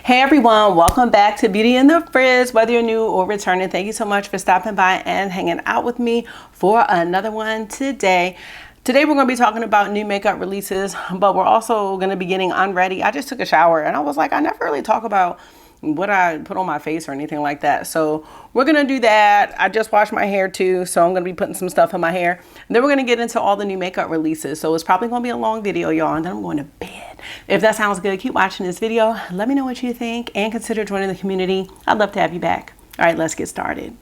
Hey everyone, welcome back to Beauty and the Frizz. Whether you're new or returning, thank you so much for stopping by and hanging out with me for another one today. Today we're going to be talking about new makeup releases, but we're also going to be getting unready. I just took a shower and I was like, I never really talk about what I put on my face or anything like that. So we're going to do that. I just washed my hair too, so I'm going to be putting some stuff in my hair. And then we're going to get into all the new makeup releases. So it's probably going to be a long video, y'all, and then I'm going to bed. If that sounds good, keep watching this video. Let me know what you think and consider joining the community. I'd love to have you back. All right, let's get started.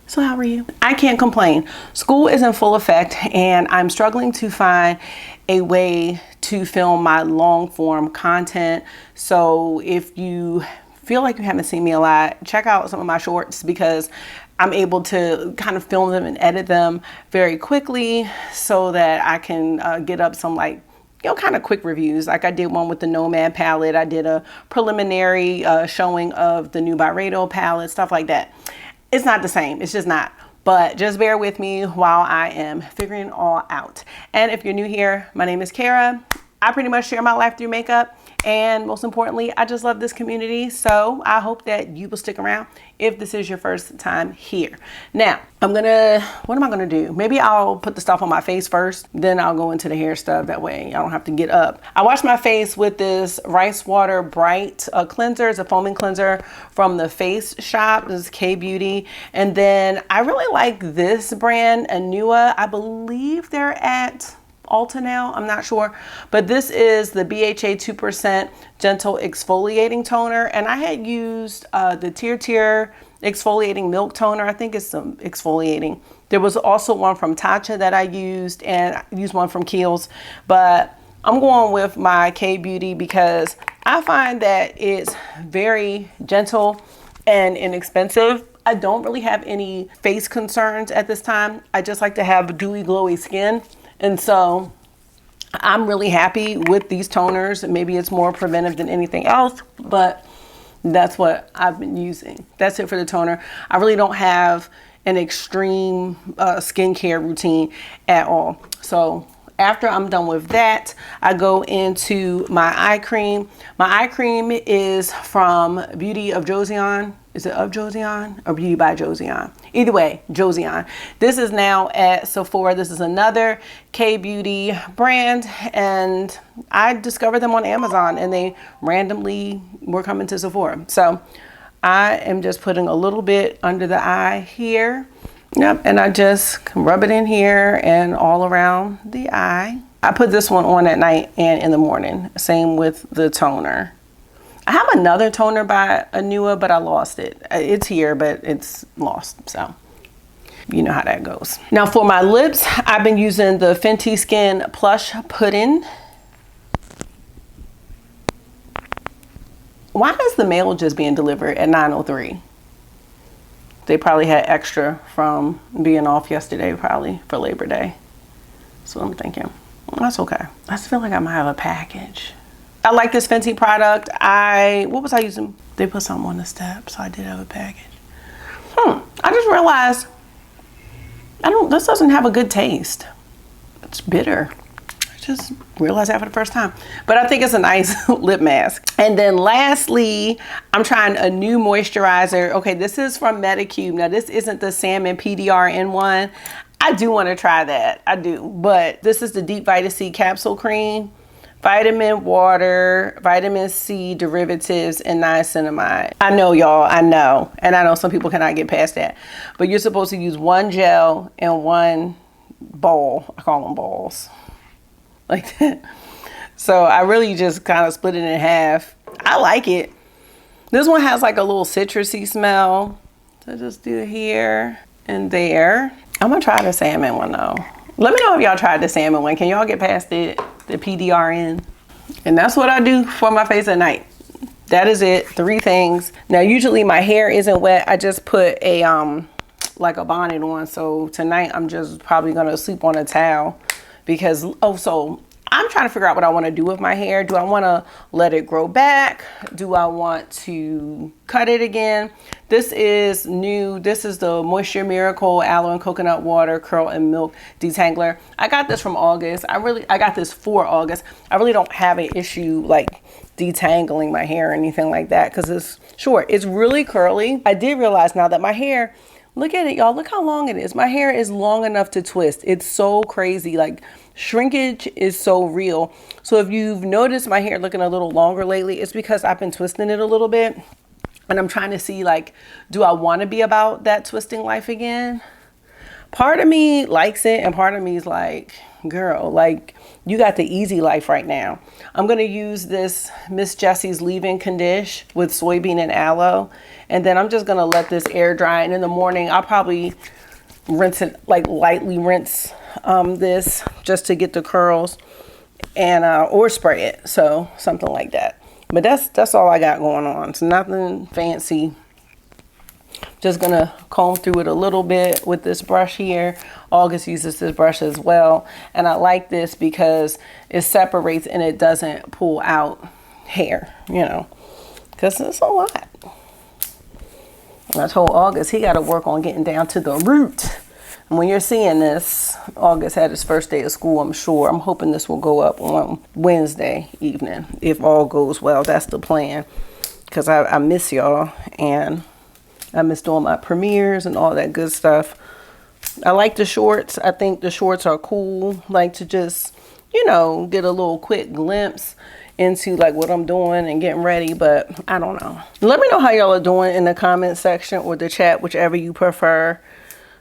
So how are you? I can't complain. School is in full effect and I'm struggling to find a way to film my long form content. So if you feel like you haven't seen me a lot, check out some of my shorts because I'm able to kind of film them and edit them very quickly so that I can get up some kind of quick reviews. Like I did one with the Nomad palette. I did a preliminary showing of the new Byredo palette, stuff like that. It's not the same. It's just not. But just bear with me while I am figuring it all out. And if you're new here, my name is Kara. I pretty much share my life through makeup. And most importantly, I just love this community. So I hope that you will stick around if this is your first time here. Now, what am I gonna do? Maybe I'll put the stuff on my face first, then I'll go into the hair stuff. That way I don't have to get up. I washed my face with this Rice Water Bright cleanser. It's a foaming cleanser from the Face Shop. This is K-Beauty. And then I really like this brand, Anua. I believe they're at Ulta now, I'm not sure, but this is the BHA 2% gentle exfoliating toner, and I had used the Tier exfoliating milk toner. I think it's some exfoliating. There was also one from Tatcha that I used, and I used one from Kiehl's, but I'm going with my K-Beauty because I find that it's very gentle and inexpensive. I don't really have any face concerns at this time. I just like to have dewy, glowy skin. And so I'm really happy with these toners. Maybe it's more preventive than anything else, but that's what I've been using. That's it for the toner. I really don't have an extreme skincare routine at all. So after I'm done with that, I go into my eye cream. My eye cream is from Beauty of Joseon. Is it of Joseon or Beauty by Joseon? Either way, Joseon. This is now at Sephora. This is another K-Beauty brand, and I discovered them on Amazon, and they randomly were coming to Sephora. So I am just putting a little bit under the eye here. Yep, and I just rub it in here and all around the eye. I put this one on at night and in the morning. Same with the toner. I have another toner by Anua, but I lost it. It's here, but it's lost. So you know how that goes. Now for my lips, I've been using the Fenty Skin Plush Pudding. Why is the mail just being delivered at 9:03? They probably had extra from being off yesterday, probably for Labor Day. That's what I'm thinking. That's okay. I just feel like I might have a package. I like this Fenty product. What was I using? They put something on the step, so I did have a package. I just realized this doesn't have a good taste. It's bitter. I just realized that for the first time. But I think it's a nice lip mask. And then lastly, I'm trying a new moisturizer. Okay, this is from Medicube. Now this isn't the Salmon PDRN one. I do want to try that. I do. But this is the Deep Vitamin C Capsule Cream. Vitamin water, vitamin C derivatives, and niacinamide. I know, y'all, I know. And I know some people cannot get past that. But you're supposed to use one gel and one ball. I call them balls. Like that. So I really just kind of split it in half. I like it. This one has like a little citrusy smell. So just do it here and there. I'm gonna try the salmon one though. Let me know if y'all tried the salmon one. Can y'all get past it? The PDRN. And that's what I do for my face at night. That is it. 3 things. Now usually my hair isn't wet. I just put a like a bonnet on. So tonight I'm just probably gonna sleep on a towel because I'm trying to figure out what I want to do with my hair. Do I want to let it grow back? Do I want to cut it again? This is new. This is the Moisture Miracle Aloe and Coconut Water Curl and Milk Detangler. I got this from August. I got this for August. I really don't have an issue like detangling my hair or anything like that because it's short. It's really curly. I did realize now that my hair, look at it, y'all. Look how long it is. My hair is long enough to twist. It's so crazy. Like, shrinkage is so real. So if you've noticed my hair looking a little longer lately, it's because I've been twisting it a little bit. And I'm trying to see, like, do I want to be about that twisting life again? Part of me likes it, and part of me is like, girl, like, you got the easy life right now. I'm going to use this Miss Jessie's leave-in condition with soybean and aloe. And then I'm just going to let this air dry. And in the morning, I'll probably rinse it, like lightly rinse this just to get the curls, and or spray it. So something like that. But that's all I got going on. It's nothing fancy. Just gonna comb through it a little bit with this brush here. August uses this brush as well, and I like this because it separates and it doesn't pull out hair, you know, because it's a lot. And I told August he got to work on getting down to the root. And when you're seeing this, August had his first day of school, I'm sure. I'm hoping this will go up on Wednesday evening if all goes well. That's the plan, because I miss y'all, and I miss doing my premieres and all that good stuff. I like the shorts. I think the shorts are cool. Like to just, you know, get a little quick glimpse into like what I'm doing and getting ready. But I don't know. Let me know how y'all are doing in the comment section or the chat, whichever you prefer.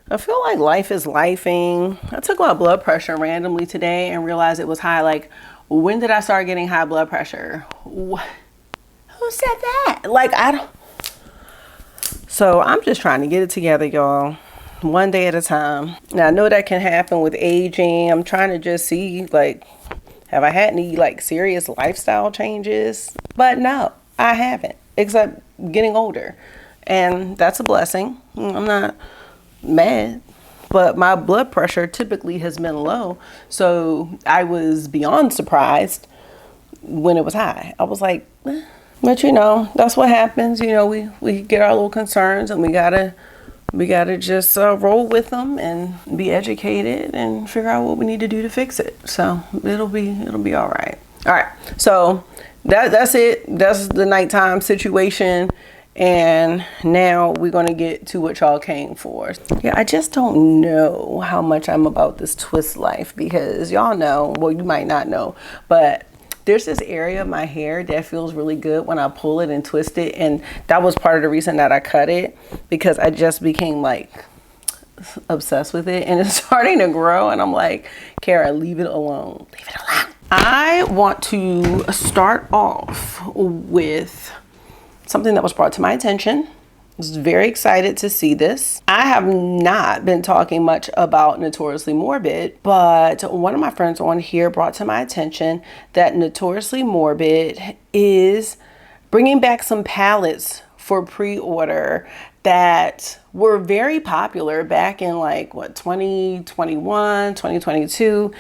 I feel like life is lifing. I took my blood pressure randomly today and realized it was high. Like, when did I start getting high blood pressure? Who said that? Like, I don't. So I'm just trying to get it together, y'all, one day at a time. Now, I know that can happen with aging. I'm trying to just see, like, have I had any, like, serious lifestyle changes? But no, I haven't, except getting older. And that's a blessing. I'm not mad. But my blood pressure typically has been low. So I was beyond surprised when it was high. I was like, eh. But you know, that's what happens. You know, we get our little concerns, and we gotta just roll with them and be educated and figure out what we need to do to fix it. So it'll be all right. All right. So that's it. That's the nighttime situation. And now we're going to get to what y'all came for. Yeah, I just don't know how much I'm about this twist life, because y'all know, well, you might not know, but there's this area of my hair that feels really good when I pull it and twist it. And that was part of the reason that I cut it, because I just became like obsessed with it, and it's starting to grow. And I'm like, Kara, leave it alone. Leave it alone. I want to start off with something that was brought to my attention. I was very excited to see this. I have not been talking much about Notoriously Morbid, but one of my friends on here brought to my attention that Notoriously Morbid is bringing back some palettes for pre-order that were very popular back in like, what, 2021, 2022.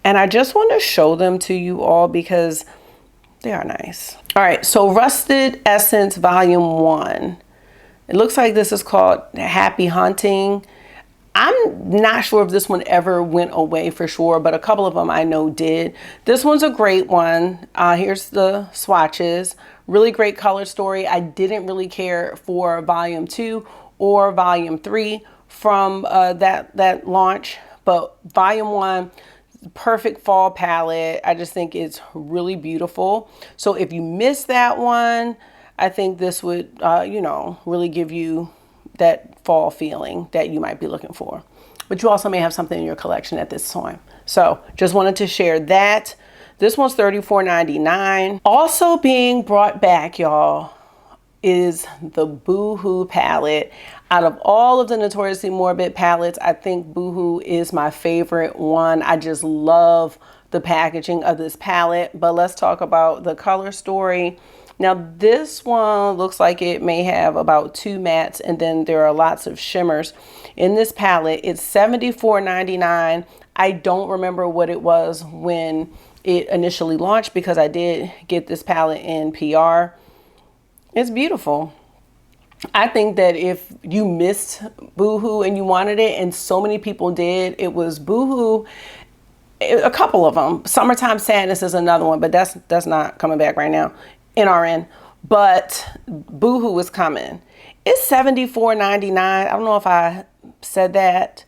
And I just want to show them to you all because they are nice. All right, so Rusted Essence Volume 1. It looks like this is called Happy Hunting. I'm not sure if this one ever went away for sure, but a couple of them I know did. This one's a great one. Here's the swatches. Really great color story. I didn't really care for Volume 2 or Volume 3 from that launch, but Volume 1, perfect fall palette. I just think it's really beautiful. So if you missed that one, I think this would, you know, really give you that fall feeling that you might be looking for. But you also may have something in your collection at this time. So just wanted to share that. This one's $34.99. Also being brought back, y'all, is the Boohoo palette. Out of all of the Notoriously Morbid palettes, I think Boohoo is my favorite one. I just love the packaging of this palette. But let's talk about the color story. Now this one looks like it may have about 2 mattes, and then there are lots of shimmers in this palette. It's $74.99. I don't remember what it was when it initially launched, because I did get this palette in PR. It's beautiful. I think that if you missed Boohoo and you wanted it, and so many people did, it was Boohoo, a couple of them. Summertime Sadness is another one, but that's not coming back right now. NRN. But Boohoo is coming. It's $74.99. I don't know if I said that.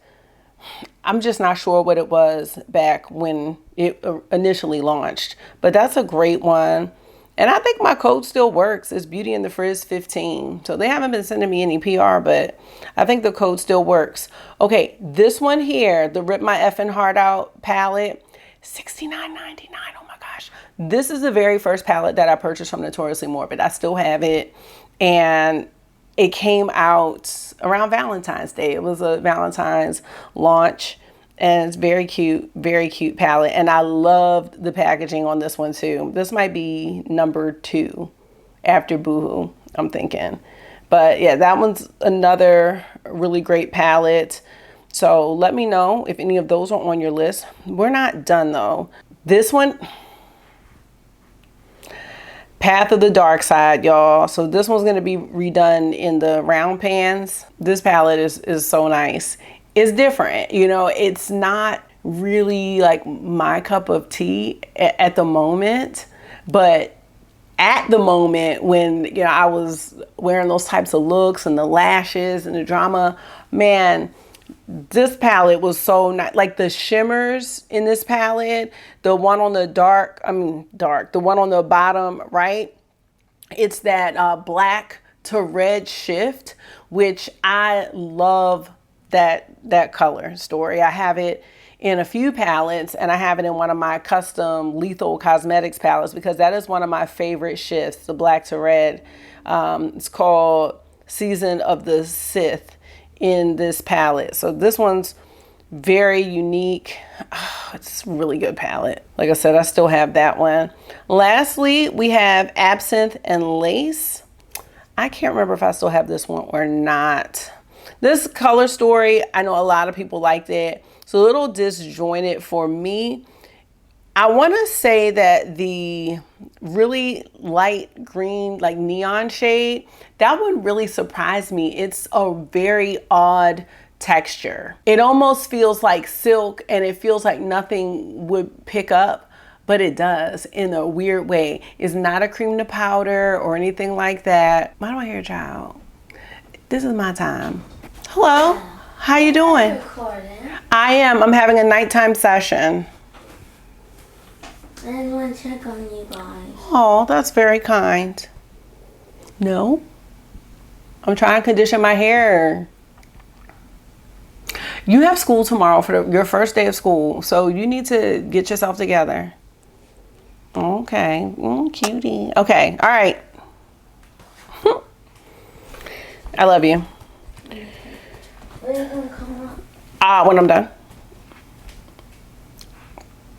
I'm just not sure what it was back when it initially launched. But that's a great one. And I think my code still works. It's Beautyandthefrizz 15. So they haven't been sending me any PR, but I think the code still works. Okay, this one here, the Rip My Effing Heart Out palette, $69.99. Oh my gosh. This is the very first palette that I purchased from Notoriously Morbid. I still have it. And it came out around Valentine's Day. It was a Valentine's launch. And it's very cute palette. And I loved the packaging on this one too. This might be number 2 after Boohoo, I'm thinking. But yeah, that one's another really great palette. So let me know if any of those are on your list. We're not done though. This one, Path of the Dark Side, y'all. So this one's gonna be redone in the round pans. This palette is so nice. It's different, you know, it's not really like my cup of tea at the moment, but at the moment when, you know, I was wearing those types of looks and the lashes and the drama, man, this palette was so nice. Like the shimmers in this palette, the one on the the one on the bottom, right? It's that black to red shift, which I love. That color story. I have it in a few palettes, and I have it in one of my custom Lethal Cosmetics palettes, because that is one of my favorite shifts, the black to red. It's called Season of the Sith in this palette. So this one's very unique. Oh, it's a really good palette. Like I said, I still have that one. Lastly, we have Absinthe and Lace. I can't remember if I still have this one or not. This color story, I know a lot of people liked it. It's a little disjointed for me. I want to say that the really light green, like neon shade, that one really surprised me. It's a very odd texture. It almost feels like silk, and it feels like nothing would pick up, but it does in a weird way. It's not a cream to powder or anything like that. Why do I hear a child? This is my time. Hello, how you doing? Recording. I am. I'm having a nighttime session. I just want to check on you guys. Oh, that's very kind. No, I'm trying to condition my hair. You have school tomorrow for your first day of school, so you need to get yourself together. Okay, cutie. Okay, all right. I love you. When are you going to come up? When I'm done.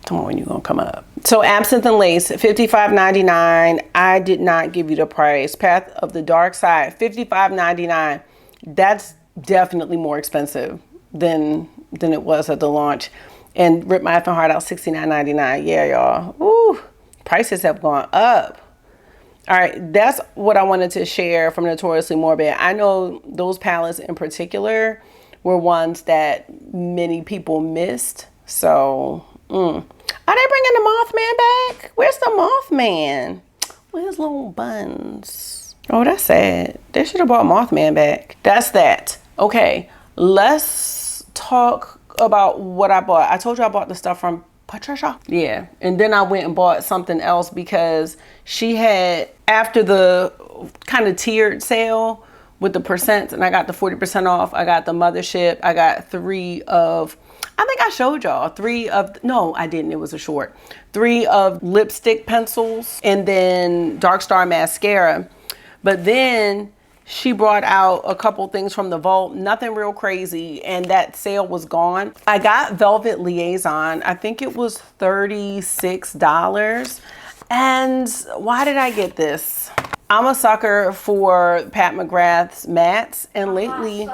Tell me when you're going to come up. So Absinthe and Lace, $55.99. I did not give you the price. Path of the Dark Side, $55.99. That's definitely more expensive than it was at the launch. And Rip My Effing Heart Out, $69.99. Yeah, y'all. Ooh, prices have gone up. All right, that's what I wanted to share from Notoriously Morbid. I know those palettes in particular were ones that many people missed. So, are they bringing the Mothman back? Where's the Mothman? Where's little Buns? Oh, that's sad. They should have brought Mothman back. That's that. Okay, let's talk about what I bought. I told you I bought the stuff from Patricia. Yeah, and then I went and bought something else because she had, after the kind of tiered sale with the percents, and I got the 40% off, I got the Mothership, I got 3 of, I think I showed y'all 3 of, no, I didn't, it was a short, 3 of lipstick pencils, and then Dark Star mascara. But then she brought out a couple things from the vault, nothing real crazy, and that sale was gone. I got Velvet Liaison. I think it was $36. And why did I get this? I'm a sucker for Pat McGrath's mattes, and lately,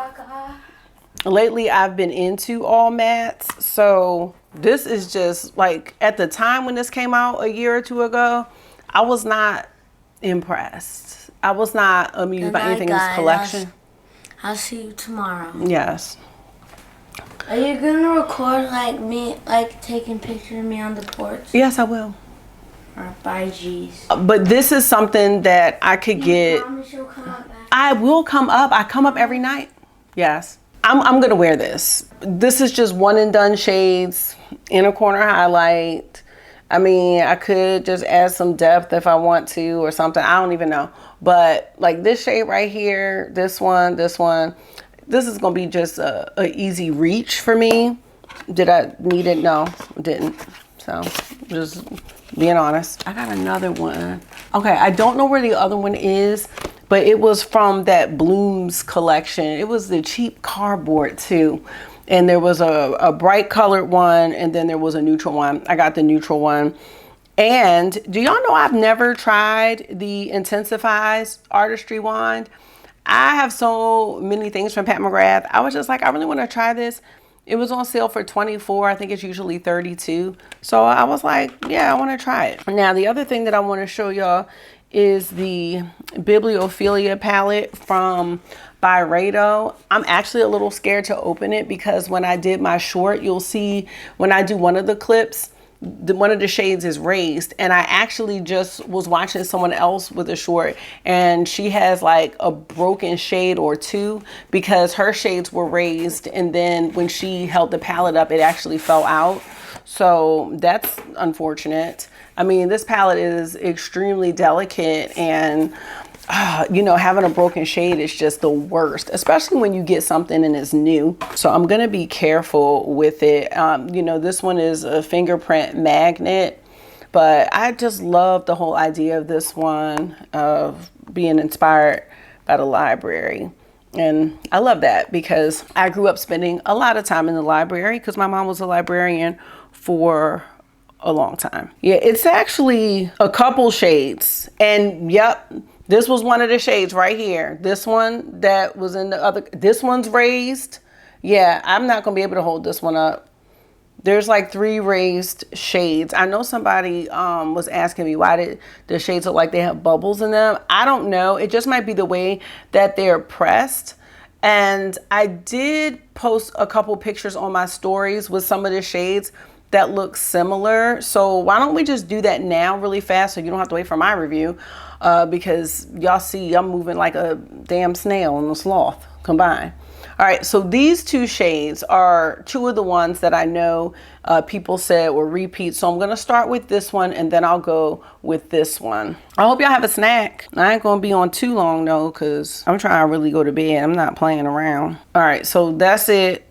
lately I've been into all mattes. So this is just like, at the time when this came out a year or two ago, I was not impressed. I was not amused by anything in this collection. I'll see you tomorrow. Yes. Are you gonna record like me, like taking pictures of me on the porch? Yes, I will. Bye, G's. But this is something that I could get. Promise you'll come up after. I will come up. I come up every night. Yes. I'm gonna wear this. This is just one and done shades, inner corner highlight. I mean, I could just add some depth if I want to or something. I don't even know. But like this shade right here, this one, this is gonna be just a easy reach for me. Did I need it? No, I didn't. So just being honest. I got another one. Okay, I don't know where the other one is, but it was from that Blooms collection. It was the cheap cardboard too. And there was a bright colored one, and then there was a neutral one. I got the neutral one. And do y'all know I've never tried the Intensifies Artistry Wand? I have so many things from Pat McGrath. I was just like, I really want to try this. It was on sale for $24. I think it's usually $32. So I was like, yeah, I want to try it. Now, the other thing that I want to show y'all is the Bibliophilia palette from Byredo. I'm actually a little scared to open it because when I did my short, you'll see when I do one of the clips, one of the shades is raised, and I actually just was watching someone else with a short, and she has like a broken shade or two because her shades were raised, and then when she held the palette up, it actually fell out. So that's unfortunate. I mean, this palette is extremely delicate, and you know, having a broken shade is just the worst, especially when you get something and it's new. So I'm gonna be careful with it. You know, this one is a fingerprint magnet, but I just love the whole idea of this one, of being inspired by the library. And I love that because I grew up spending a lot of time in the library because my mom was a librarian for a long time. Yeah, it's actually a couple shades, and yep, this was one of the shades right here. This one that was in the other, this one's raised. Yeah, I'm not gonna be able to hold this one up. There's like 3 raised shades. I know somebody was asking me why did the shades look like they have bubbles in them. I don't know. It just might be the way that they're pressed. And I did post a couple pictures on my stories with some of the shades that look similar. So why don't we just do that now really fast so you don't have to wait for my review, because y'all see I'm moving like a damn snail and a sloth combined. All right, so these 2 shades are 2 of the ones that I know people said were repeats. So I'm gonna start with this one and then I'll go with this one. I hope y'all have a snack. I ain't gonna be on too long though, cause I'm trying to really go to bed. I'm not playing around. All right, so that's it.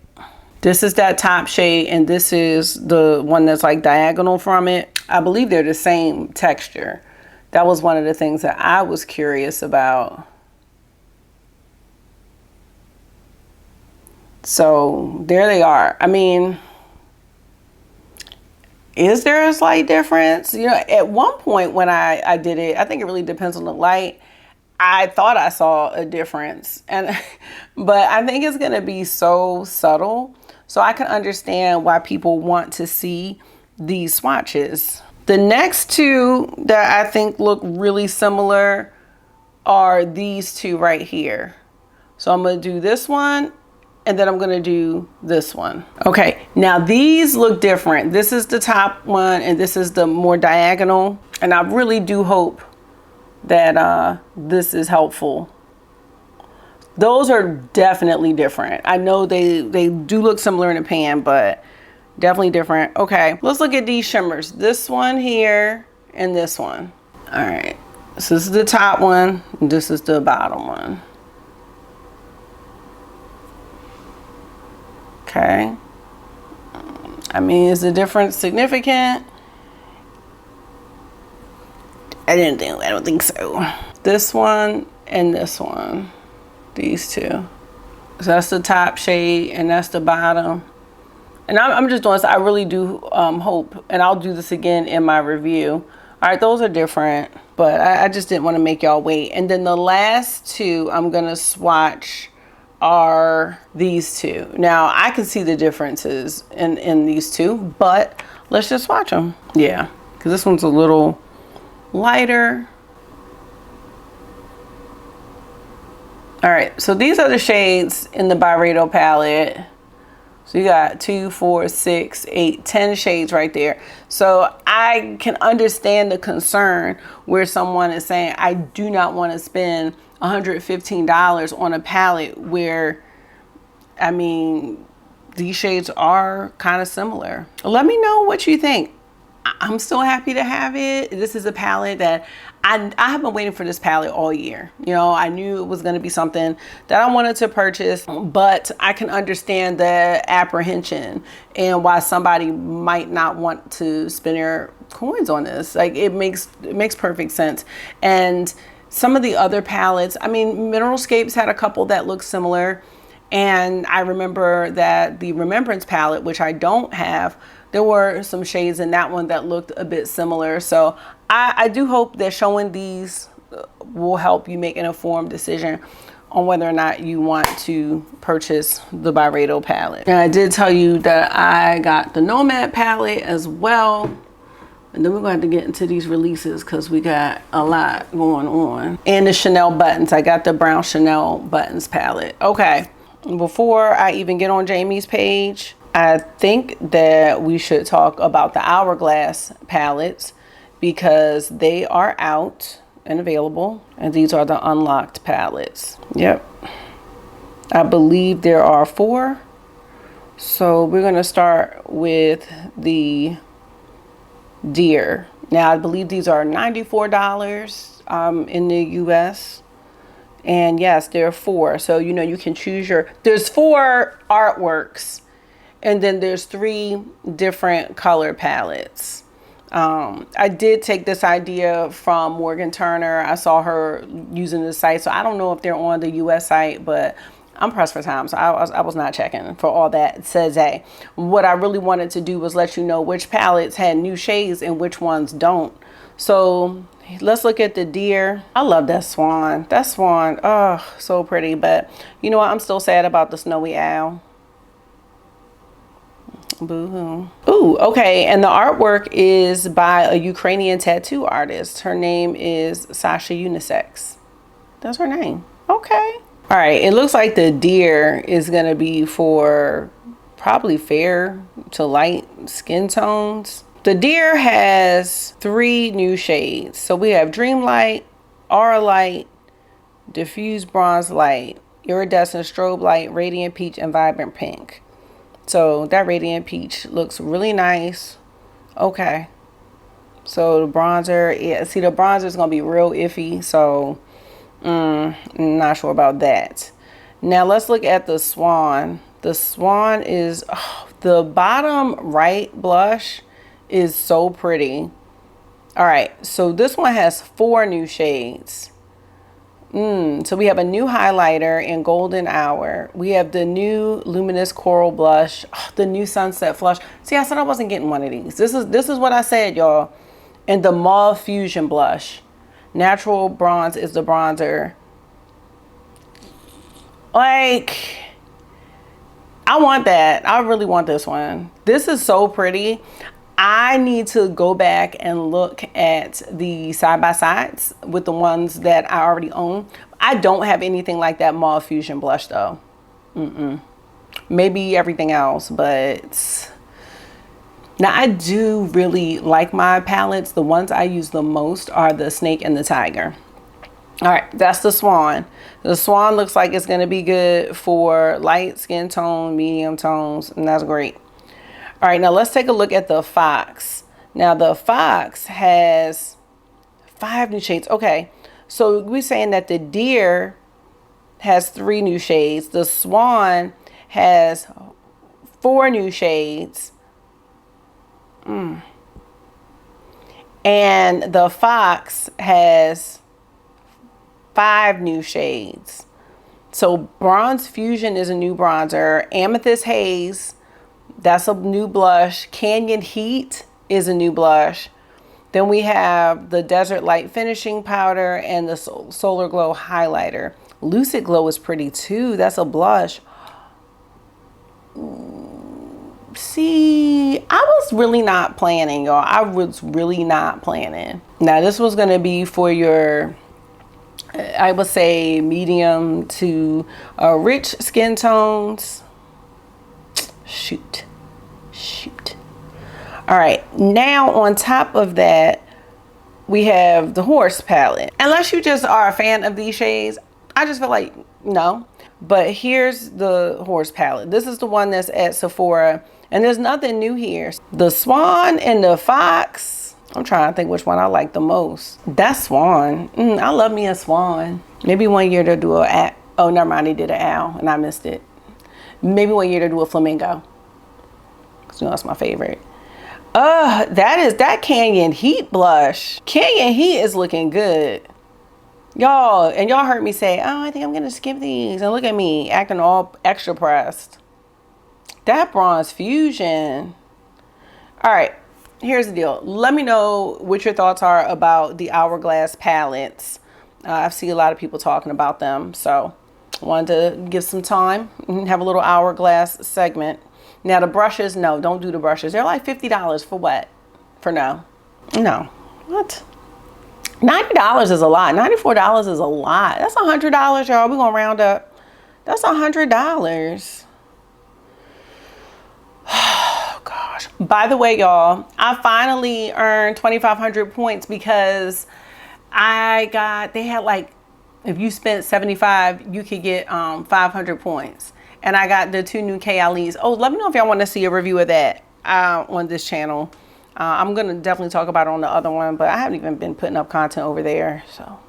This is that top shade, and this is the one that's like diagonal from it. I believe they're the same texture. That was one of the things that I was curious about. So there they are. I mean, is there a slight difference? You know, at one point when I did it, I think it really depends on the light. I thought I saw a difference, but I think it's gonna be so subtle. So I can understand why people want to see these swatches. The next 2 that I think look really similar are these 2 right here. So I'm gonna do this one, and then I'm gonna do this one. Okay, now these look different. This is the top one, and this is the more diagonal. And I really do hope that this is helpful. Those are definitely different. I know they do look similar in the pan, but definitely different. Okay, let's look at these shimmers. This one here and this one. All right, so this is the top one, and this is the bottom one. Okay. I mean, is the difference significant? I don't think so. This one and this one. These 2. So that's the top shade and that's the bottom. And I'm just doing this. I really do hope, and I'll do this again in my review. All right, those are different, but I just didn't want to make y'all wait. And then the last 2, I'm gonna swatch are these two. Now I can see the differences in these two, but let's just swatch them. Yeah, because this one's a little lighter. All right, so these are the shades in the Byredo palette. So you got 2, 4, 6, 8, 10 shades right there. So I can understand the concern where someone is saying, I do not want to spend $115 on a palette where, I mean, these shades are kind of similar. Let me know what you think. I'm still happy to have it. This is a palette that I have been waiting for this palette all year. You know, I knew it was going to be something that I wanted to purchase, but I can understand the apprehension and why somebody might not want to spend their coins on this. Like it makes perfect sense. And some of the other palettes, I mean, Mineralscapes had a couple that look similar. And I remember that the Remembrance palette, which I don't have, there were some shades in that one that looked a bit similar. So I do hope that showing these will help you make an informed decision on whether or not you want to purchase the Byredo palette. And I did tell you that I got the Nomad palette as well. And then we're going to have to get into these releases because we got a lot going on. And the Chanel buttons. I got the brown Chanel buttons palette. Okay. Before I even get on Jamie's page, I think that we should talk about the Hourglass palettes because they are out and available. And these are the unlocked palettes. Yep. I believe there are 4. So we're going to start with the Deer. Now, I believe these are $94 in the US. And yes, there are 4. So, you know, you can choose there's 4 artworks. And then there's 3 different color palettes. I did take this idea from Morgan Turner. I saw her using the site. So I don't know if they're on the US site, but I'm pressed for time. So I was not checking for all that. It says, hey, what I really wanted to do was let you know which palettes had new shades and which ones don't. So let's look at the Deer. I love that swan. That swan, oh, so pretty. But you know what? I'm still sad about the Snowy Owl. Boo-hoo. Ooh, okay. And the artwork is by a Ukrainian tattoo artist. Her name is Sasha Unisex. That's her name. Okay. All right. It looks like the Deer is going to be for probably fair to light skin tones. The Deer has 3 new shades. So we have Dream Light, Aura Light, Diffuse Bronze Light, Iridescent Strobe Light, Radiant Peach, and Vibrant Pink. So that Radiant Peach looks really nice. Okay. So the bronzer, yeah, see the bronzer is going to be real iffy. So, not sure about that. Now let's look at the Swan. The Swan is, the bottom right blush is so pretty. All right. So this one has 4 new shades. So we have a new highlighter in Golden Hour. We have the new Luminous Coral Blush, the new Sunset Flush. See, I said I wasn't getting one of these. This is what I said, y'all. And the Mauve Fusion Blush. Natural Bronze is the bronzer. Like, I want that. I really want this one. This is so pretty. I need to go back and look at the side-by-sides with the ones that I already own. I don't have anything like that Mauve Fusion blush though. Maybe everything else, but now I do really like my palettes. The ones I use the most are the Snake and the Tiger. All right, that's the Swan. The Swan looks like it's going to be good for light skin tone, medium tones, and that's great. All right, now let's take a look at the Fox. Now the Fox has 5 new shades. Okay, so we're saying that the Deer has 3 new shades. The Swan has 4 new shades. And the Fox has 5 new shades. So Bronze Fusion is a new bronzer. Amethyst Haze, that's a new blush. Canyon Heat is a new blush. Then we have the Desert Light Finishing Powder and the Solar Glow Highlighter. Lucid Glow is pretty too. That's a blush. See, I was really not planning, y'all. I was really not planning. Now, this was going to be for your, I would say, medium to rich skin tones. Shoot. All right, now on top of that, we have the Horse palette. Unless you just are a fan of these shades, I just feel like no. But here's the Horse palette. This is the one that's at Sephora, and there's nothing new here. The Swan and the Fox. I'm trying to think which one I like the most. That Swan. I love me a Swan. Maybe one year they'll do a, oh, never mind, they did an owl and I missed it. Maybe one year they'll do a flamingo. Cause you know that's my favorite. That Canyon Heat blush. Canyon Heat is looking good. Y'all, and y'all heard me say, oh, I think I'm gonna skip these. And look at me, acting all extra pressed. That Bronze Fusion. All right, here's the deal. Let me know what your thoughts are about the Hourglass palettes. I've seen a lot of people talking about them, so I wanted to give some time and have a little Hourglass segment. Now the brushes, no, don't do the brushes. They're like $50 for what? For no. What? $90 is a lot. $94 is a lot. That's $100, y'all. We're gonna round up. That's $100. Oh gosh. By the way, y'all, I finally earned 2,500 points because they had like, if you spent 75, you could get 500 points. And I got the 2 new KLEs. Oh, let me know if y'all want to see a review of that on this channel. I'm going to definitely talk about it on the other one, but I haven't even been putting up content over there. So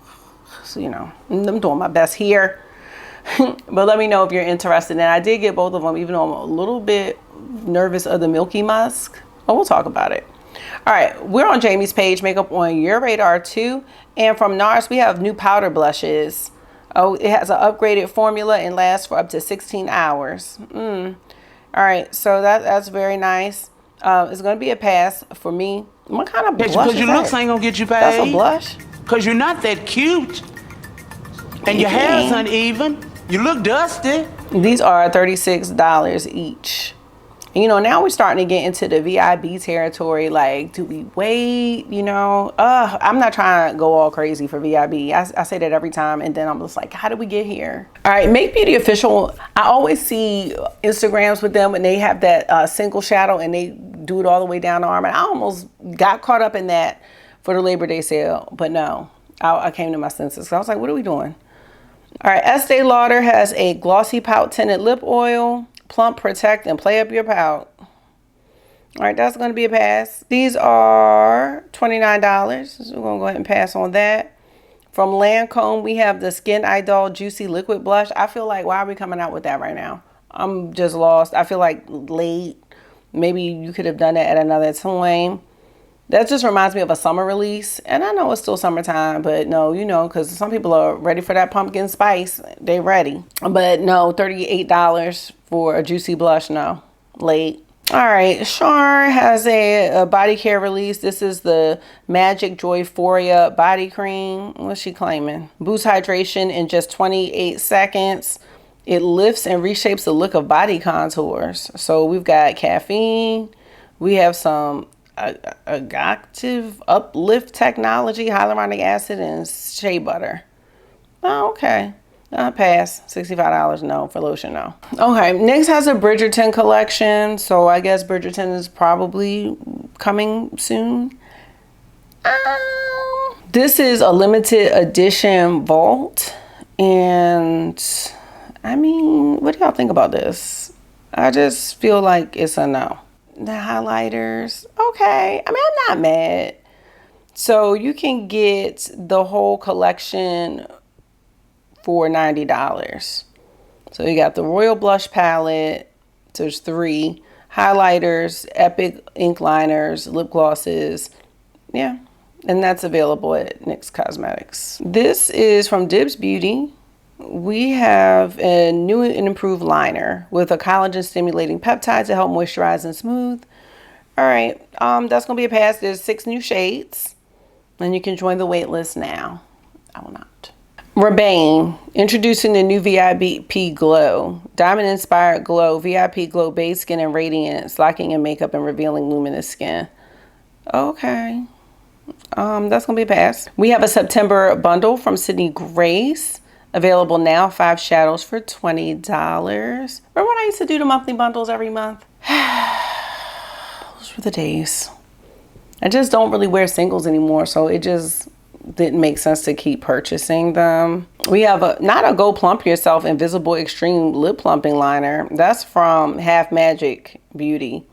you know, I'm doing my best here. But let me know if you're interested. And I did get both of them, even though I'm a little bit nervous of the Milky Musk. But we'll talk about it. All right, we're on Jamie's page, Makeup on Your Radar too. And from NARS, we have new powder blushes. Oh, it has an upgraded formula and lasts for up to 16 hours. All right, so that's very nice. It's going to be a pass for me. What kind of blush is that? Because your looks ain't going to get you paid. That's a blush? Because you're not that cute. And your hair's uneven. You look dusty. These are $36 each. You know, now we're starting to get into the VIB territory. Like, do we wait? You know, I'm not trying to go all crazy for VIB. I say that every time, and then I'm just like, how did we get here? All right, Make Beauty Official. I always see Instagrams with them, and they have that single shadow, and they do it all the way down the arm. And I almost got caught up in that for the Labor Day sale, but no, I came to my senses. So I was like, what are we doing? All right, Estee Lauder has a glossy pout tinted lip oil. Plump, protect, and play up your pout. All right, that's going to be a pass. These are $29. So we're going to go ahead and pass on that. From Lancome, we have the Skin Idol Juicy Liquid Blush. I feel like, why are we coming out with that right now? I'm just lost. I feel like late. Maybe you could have done that at another time. That just reminds me of a summer release. And I know it's still summertime, but no, you know, because some people are ready for that pumpkin spice. They ready. But no, $38 for a juicy blush, no. Late. All right, Char has a body care release. This is the Magic Joyphoria body cream. What's she claiming? Boosts hydration in just 28 seconds. It lifts and reshapes the look of body contours. So we've got caffeine. We have some active uplift technology, hyaluronic acid, and shea butter. Oh, okay. Pass. $65, no. For lotion, no. Okay, NYX has a Bridgerton collection, so I guess Bridgerton is probably coming soon. This is a limited edition vault, and I mean, what do y'all think about this? I just feel like it's a no. The highlighters, okay. I mean, I'm not mad. So you can get the whole collection for $90. So you got the Royal Blush Palette. There's 3 highlighters, Epic ink liners, lip glosses. Yeah, and that's available at NYX Cosmetics. This is from Dibs Beauty. We have a new and improved liner with a collagen stimulating peptide to help moisturize and smooth. All right, that's gonna be a pass. There's 6 new shades, and you can join the wait list now. I will not. Rebane, introducing the new VIP Glow. Diamond Inspired Glow, VIP Glow Base Skin and Radiance, locking in makeup and revealing luminous skin. Okay. That's going to be a pass. We have a September bundle from Sydney Grace. Available now, 5 shadows for $20. Remember when I used to do the monthly bundles every month? Those were the days. I just don't really wear singles anymore, so it just didn't make sense to keep purchasing them. We have not a Go Plump Yourself Invisible Extreme Lip Plumping Liner. That's from Half Magic Beauty.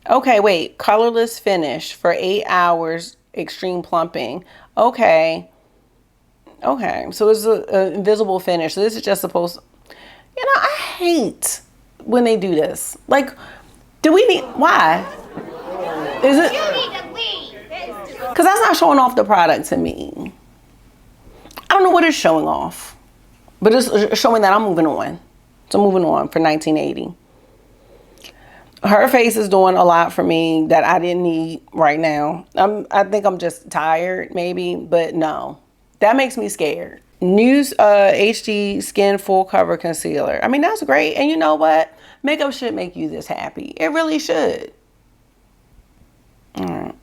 Okay, wait. Colorless finish for 8 hours extreme plumping. Okay. Okay, so it's an invisible finish. So this is just supposed, I hate when they do this. Like, do we need, why? Is it? Because that's not showing off the product to me. I don't know what it's showing off, but it's showing that I'm moving on. So moving on for 1980. Her face is doing a lot for me that I didn't need right now. I think I'm just tired maybe, but no. That makes me scared. News HD Skin Full Cover Concealer. I mean, that's great. And you know what? Makeup should make you this happy. It really should. All right.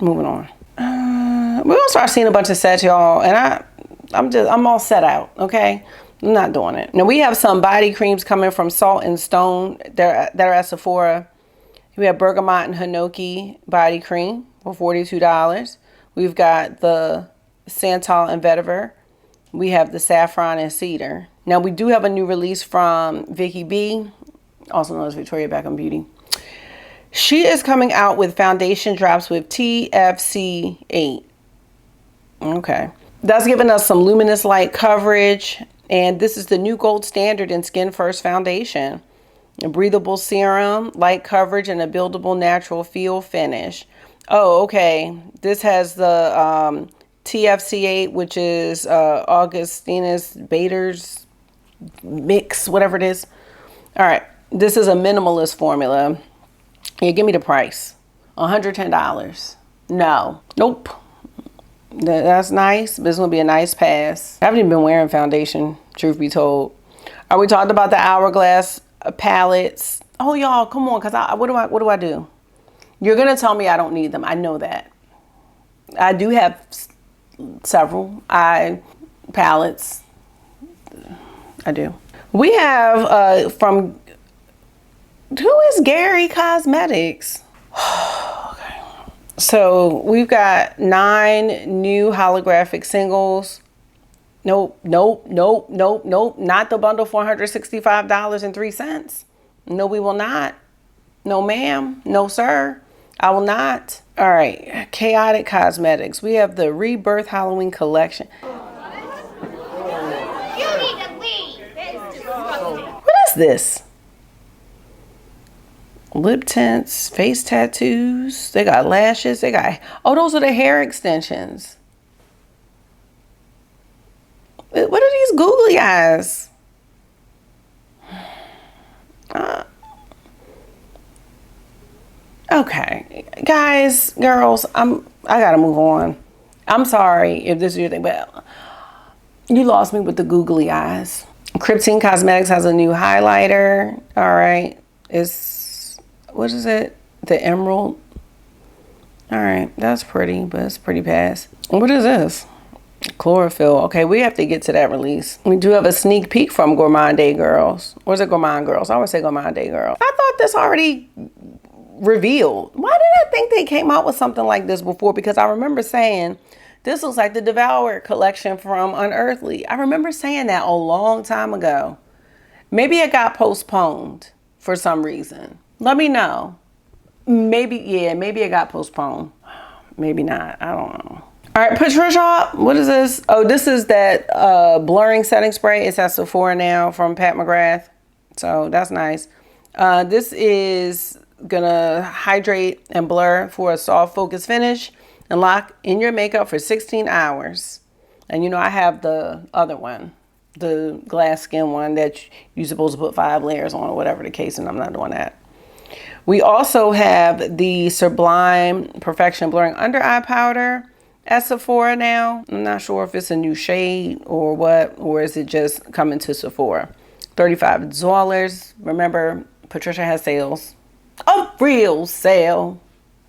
Moving on. We're going to start seeing a bunch of sets, y'all. And I'm all set out, okay? I'm not doing it. Now, we have some body creams coming from Salt and Stone that are at Sephora. We have Bergamot and Hinoki body cream for $42. We've got the Santal and Vetiver. We have the Saffron and Cedar. Now, we do have a new release from Vicky B, also known as Victoria Beckham Beauty. She is coming out with foundation drops with TFC8. Okay. That's giving us some luminous light coverage. And this is the new gold standard in Skin First foundation. A breathable serum, light coverage, and a buildable natural feel finish. Oh, okay. This has the TFC8, which is Augustinus Bader's mix, whatever it is. All right. This is a minimalist formula. Yeah, give me the price. $110. No. Nope. That's nice, but it's going to be a nice pass. I haven't even been wearing foundation, truth be told. Are we talking about the Hourglass palettes? Oh, y'all, come on, because what do I do? You're going to tell me I don't need them. I know that. I do have several eye palettes. I do. We have from, who is Gary Cosmetics? Okay. So we've got 9 new holographic singles. Nope. Not the bundle for $165.03. No, we will not. No, ma'am. No, sir. I will not. All right. Chaotic Cosmetics. We have the Rebirth Halloween collection. What is this? Lip tints, face tattoos. They got lashes. They got, oh, those are the hair extensions. What are these googly eyes? Okay, guys, girls, I gotta move on. I'm sorry if this is your thing, but you lost me with the googly eyes. Kryptine Cosmetics has a new highlighter. All right, it's, what is it? The emerald. All right, that's pretty, but it's pretty pass. What is this? Chlorophyll. Okay, we have to get to that release. We do have a sneak peek from Gourmand Day Girls. Or is it Gourmand Girls? I always say Gourmand Day Girls. I thought this already revealed. Why did I think they came out with something like this before? Because I remember saying, this looks like the Devoured collection from Unearthly. I remember saying that a long time ago. Maybe it got postponed for some reason. Let me know. Maybe it got postponed. Maybe not. I don't know. All right, Patricia, what is this? Oh, this is that blurring setting spray. It's at Sephora now from Pat McGrath. So that's nice. This is gonna hydrate and blur for a soft focus finish and lock in your makeup for 16 hours. And you know, I have the other one, the glass skin one that you're supposed to put 5 layers on or whatever the case, and I'm not doing that. We also have the Sublime Perfection Blurring Under Eye Powder. at Sephora now. I'm not sure if it's a new shade or what, or is it just coming to Sephora. $35. Remember, Patricia has sales. A real sale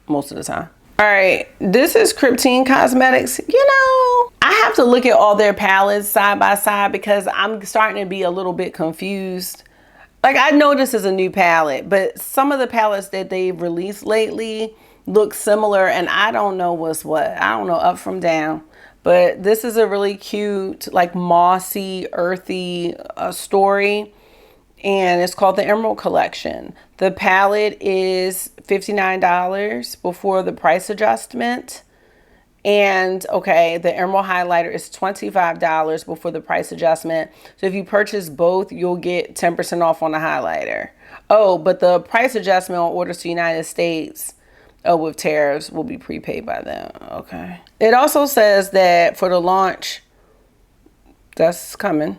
most of the time. All right, this is Kryptine Cosmetics. You know, I have to look at all their palettes side by side because I'm starting to be a little bit confused. Like, I know this is a new palette, but some of the palettes that they've released lately look similar, and I don't know what's what. I don't know up from down. But this is a really cute, like mossy, earthy story. And it's called the Emerald Collection. The palette is $59 before the price adjustment. And okay, the Emerald Highlighter is $25 before the price adjustment. So if you purchase both, you'll get 10% off on the highlighter. Oh, but the price adjustment on orders to the United States, with tariffs, will be prepaid by them. Okay. It also says that for the launch, that's coming.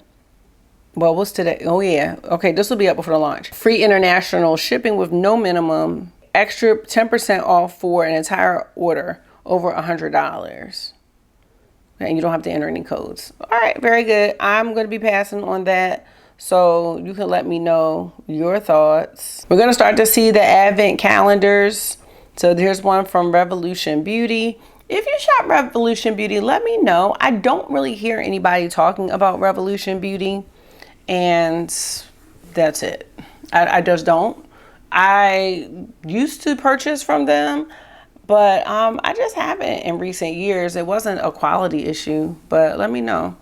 Well, what's today? Oh, yeah. Okay, this will be up before the launch. Free international shipping with no minimum. Extra 10% off for an entire order over $100. And you don't have to enter any codes. All right, very good. I'm going to be passing on that, so you can let me know your thoughts. We're going to start to see the advent calendars. So here's one from Revolution Beauty. If you shop Revolution Beauty, let me know. I don't really hear anybody talking about Revolution Beauty. And that's it. I just don't. I used to purchase from them, but I just haven't in recent years. It wasn't a quality issue, but let me know.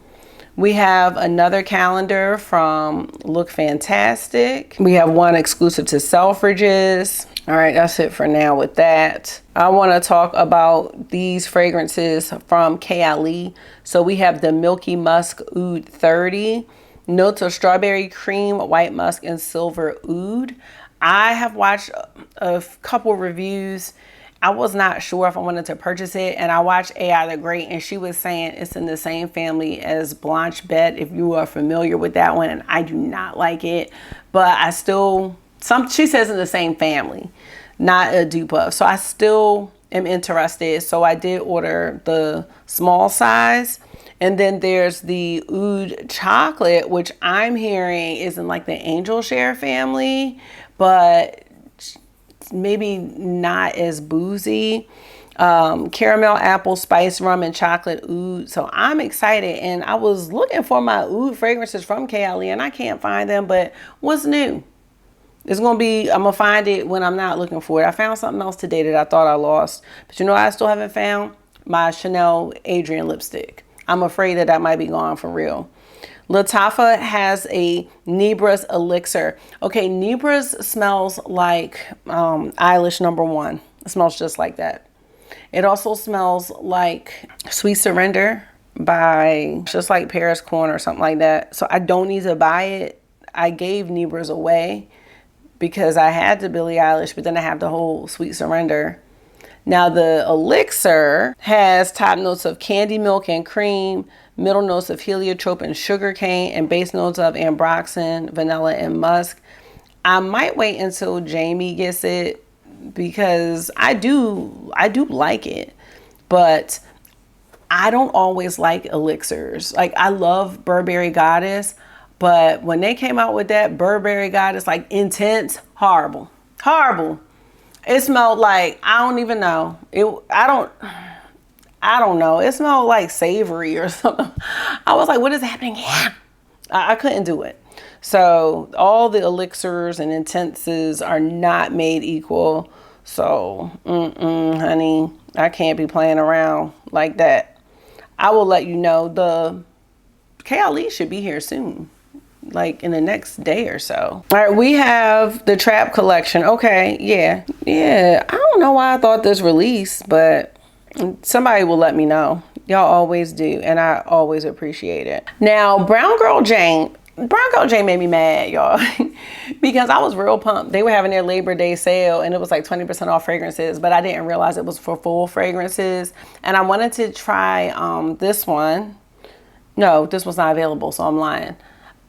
We have another calendar from Look Fantastic. We have one exclusive to Selfridges. All right, that's it for now with that. I want to talk about these fragrances from KLE. So we have the Milky Musk Oud 30. Notes of strawberry cream, white musk, and silver oud. I have watched a couple reviews. I was not sure if I wanted to purchase it, and I watched AI the Great, and she was saying it's in the same family as Blanche Bette, if you are familiar with that one, and I do not like it, but I still, she says in the same family, not a dupe of, so I still am interested. So I did order the small size. And then there's the Oud Chocolate, which I'm hearing is in like the Angel Share family, but maybe not as boozy. Caramel, apple, spice, rum, and chocolate oud. So I'm excited. And I was looking for my oud fragrances from KLE, and I can't find them. But what's new? It's going to be, I'm going to find it when I'm not looking for it. I found something else today that I thought I lost. But you know what I still haven't found? My Chanel Adrian lipstick. I'm afraid that that might be gone for real. Lattafa has a Nebra's Elixir. Okay, Nebra's smells like Eilish #1. It smells just like that. It also smells like Sweet Surrender by just like Paris Corn or something like that. So I don't need to buy it. I gave Nebra's away because I had the Billie Eilish, but then I have the whole Sweet Surrender. Now the Elixir has top notes of candy milk and cream, middle notes of heliotrope and sugarcane, and base notes of ambroxan, vanilla, and musk. I might wait until Jamie gets it because I do like it, but I don't always like elixirs. Like, I love Burberry Goddess, but when they came out with that Burberry Goddess, like intense, horrible. It smelled like, I don't even know. I don't know. It smelled like savory or something. I was like, what is happening here? I couldn't do it. So all the elixirs and intenses are not made equal. So, honey, I can't be playing around like that. I will let you know. The KLE should be here soon, like in the next day or so. All right, we have the Trap collection. Okay, yeah. I don't know why I thought this released, but somebody will let me know. Y'all always do, and I always appreciate it. Now, Brown Girl Jane made me mad, y'all, because I was real pumped. They were having their Labor Day sale, and it was like 20% off fragrances, but I didn't realize it was for full fragrances. And I wanted to try this one. No, this was not available, so I'm lying.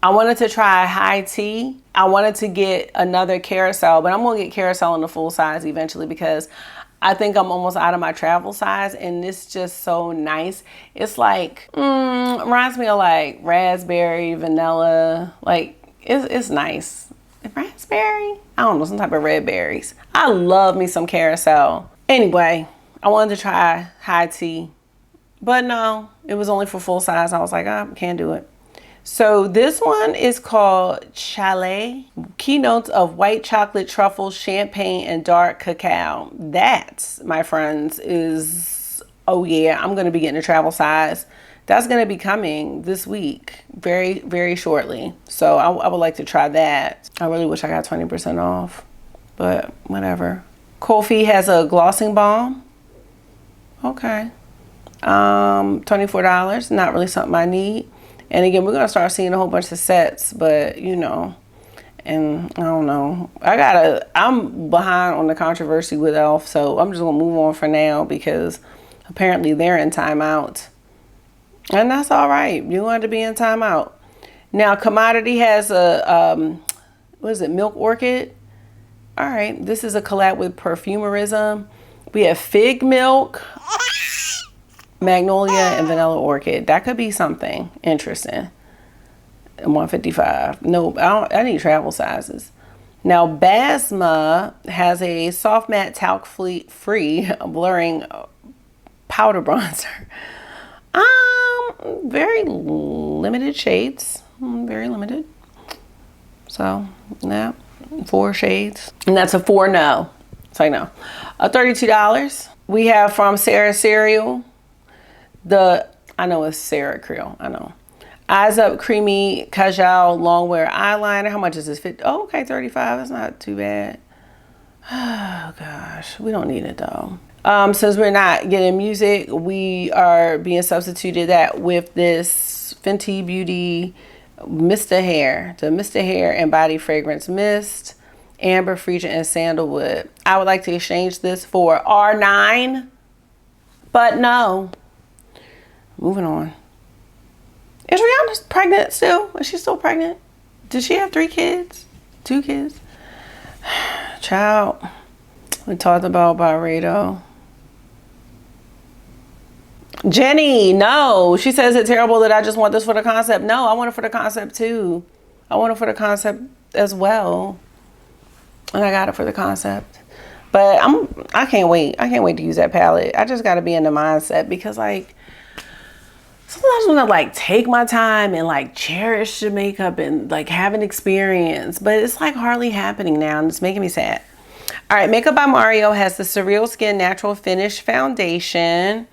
I wanted to try High Tea. I wanted to get another Carousel, but I'm going to get Carousel in the full size eventually because I think I'm almost out of my travel size, and this is just so nice. It's like, reminds me of like raspberry, vanilla. Like, it's nice. Raspberry? I don't know, some type of red berries. I love me some carousel. Anyway, I wanted to try high tea, but no, it was only for full size. I was like, I can't do it. So this one is called Chalet. Keynotes of white chocolate, truffle, champagne, and dark cacao. That, my friends, is, oh yeah, I'm going to be getting a travel size. That's going to be coming this week, very, very shortly. So I would like to try that. I really wish I got 20% off, but whatever. Kofi has a glossing balm. Okay. $24. Not really something I need. And again, we're going to start seeing a whole bunch of sets, but you know, and I don't know. I'm behind on the controversy with Elf, so I'm just going to move on for now because apparently they're in timeout. And that's all right. You want to be in timeout. Now, Commodity has a, what is it, Milk Orchid? All right, this is a collab with Perfumerism. We have Fig Milk, Magnolia, and Vanilla Orchid. That could be something interesting. And $155. Nope, I need travel sizes. Now, Basma has a soft matte talc free blurring powder bronzer. Very limited shades. Very limited. So, yeah, 4 shades. And that's a 4 no. So I know. $32. We have from Sarah Cereal. I know it's Sarah Creel. I know. Eyes Up Creamy Kajal Longwear Eyeliner. How much is this? 50? Oh, okay, 35. That's not too bad. Oh gosh, we don't need it though. Since we're not getting music, we are being substituted that with this Fenty Beauty Mr. Hair, the Mr. Hair and Body Fragrance Mist, Amber, Frisia, and Sandalwood. I would like to exchange this for R9, but no. Moving on. Is Rihanna pregnant still? Is she still pregnant? Did she have 3 kids? 2 kids? Child. We talked about Byredo. Jenny, no. She says it's terrible that I just want this for the concept. No, I want it for the concept too. I want it for the concept as well. And I got it for the concept. But I can't wait. I can't wait to use that palette. I just got to be in the mindset because like, sometimes when I like take my time and like cherish the makeup and like have an experience, but it's like hardly happening now and it's making me sad. All right, Makeup by Mario has the Surreal Skin Natural Finish Foundation.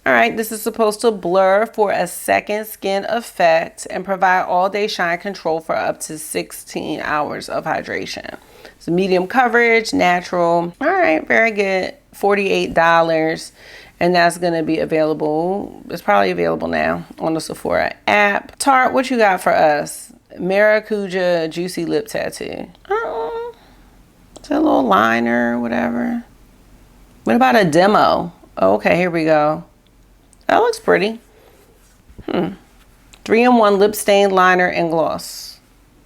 All right, this is supposed to blur for a second skin effect and provide all day shine control for up to 16 hours of hydration. It's medium coverage, natural. All right, very good. $48. And that's going to be available. It's probably available now on the Sephora app. Tarte, what you got for us? Maracuja Juicy Lip Tattoo. It's a little liner or whatever. What about a demo? Oh, okay, here we go. That looks pretty. 3-in-1 lip stain liner and gloss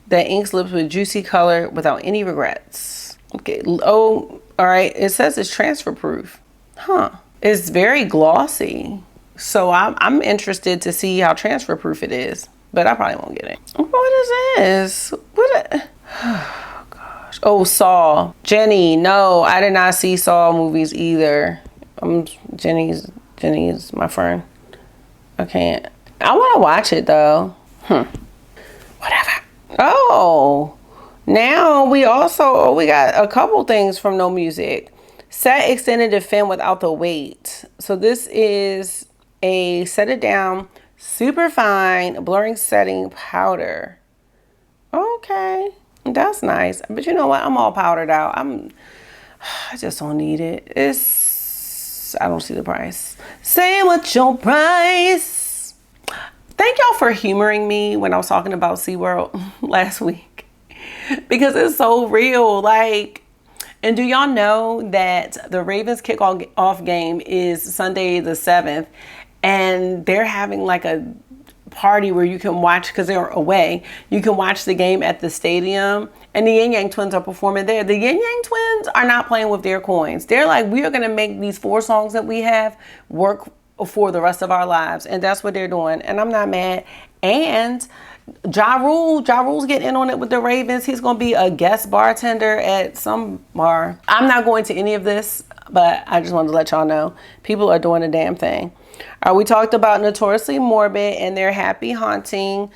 that inks lips with juicy color without any regrets. Okay. Oh, all right. It says it's transfer proof. Huh. It's very glossy. So I'm interested to see how transfer proof it is. But I probably won't get it. What is this? Oh gosh. Oh, Saw. Jenny, no, I did not see Saw movies either. Jenny's my friend. I can't. I want to watch it though. Whatever. Oh, now we got a couple things from No Music. Set Extended Defend Without the Weight. So this is a set it down super fine blurring setting powder. Okay, that's nice. But you know what? I'm all powdered out. I just don't need it. I don't see the price. Say what's your price? Thank y'all for humoring me when I was talking about SeaWorld last week. Because it's so real. Like, and do y'all know that the Ravens kickoff game is Sunday the 7th, and they're having like a party where you can watch, because they're away, you can watch the game at the stadium, and the Yin Yang Twins are performing there. The Yin Yang Twins are not playing with their coins. They're like, we are going to make these 4 songs that we have work for the rest of our lives, and that's what they're doing, and I'm not mad. And Ja Rule's getting in on it with the Ravens. He's going to be a guest bartender at some bar. I'm not going to any of this, but I just wanted to let y'all know people are doing a damn thing. We talked about Notoriously Morbid and their Happy Haunting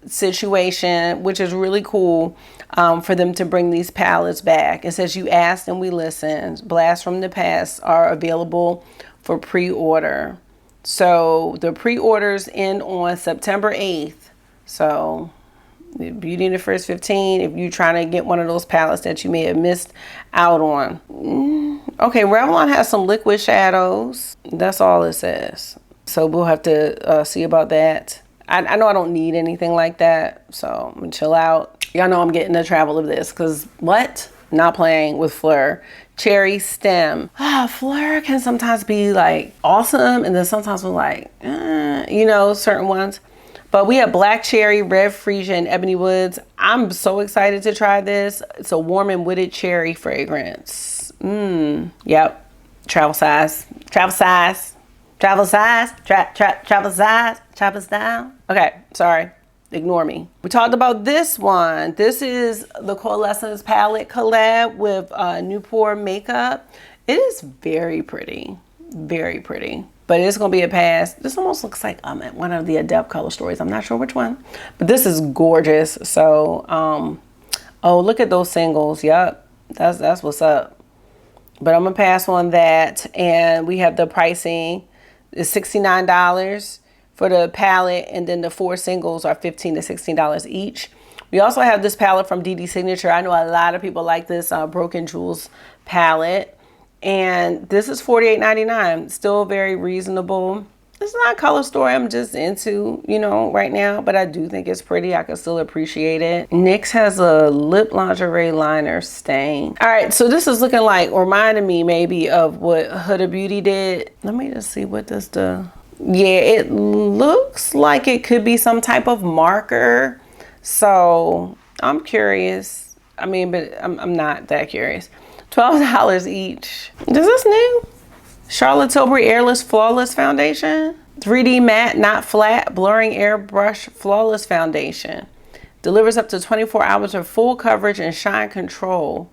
situation, which is really cool, for them to bring these palettes back. It says, you asked and we listened. Blasts from the Past are available for pre-order. So the pre-orders end on September 8th. So Beauty and the Frizz 15, if you're trying to get one of those palettes that you may have missed out on. Okay, Revlon has some liquid shadows. That's all it says. So we'll have to see about that. I know I don't need anything like that, so I'm gonna chill out. Y'all know I'm getting the travel of this, because what? Not playing with Fleur. Cherry Stem. Fleur can sometimes be like awesome, and then sometimes we're like, you know, certain ones. But we have Black Cherry, Red Freesia, and Ebony Woods. I'm so excited to try this. It's a warm and wooded cherry fragrance. Yep. Travel size. Travel size. Travel size. Travel size. Travel style. Okay, sorry. Ignore me. We talked about this one. This is the Coalescence palette collab with Newport Makeup. It is very pretty. Very pretty. But it's going to be a pass. This almost looks like one of the Adept color stories. I'm not sure which one. But this is gorgeous. So, oh, look at those singles. Yep. That's what's up. But I'm going to pass on that. And we have the pricing. It's $69 for the palette. And then the 4 singles are $15 to $16 each. We also have this palette from DD Signature. I know a lot of people like this Broken Jewels palette. And this is $48.99. Still very reasonable. It's not a color story I'm just into, you know, right now. But I do think it's pretty. I can still appreciate it. NYX has a lip lingerie liner stain. All right, so this is looking like, reminding me maybe of what Huda Beauty did. Let me just see what this does. Yeah, it looks like it could be some type of marker. So I'm curious. I mean, but I'm not that curious. $12 each. Is this new? Charlotte Tilbury Airless Flawless Foundation. 3D Matte Not Flat Blurring Airbrush Flawless Foundation. Delivers up to 24 hours of full coverage and shine control.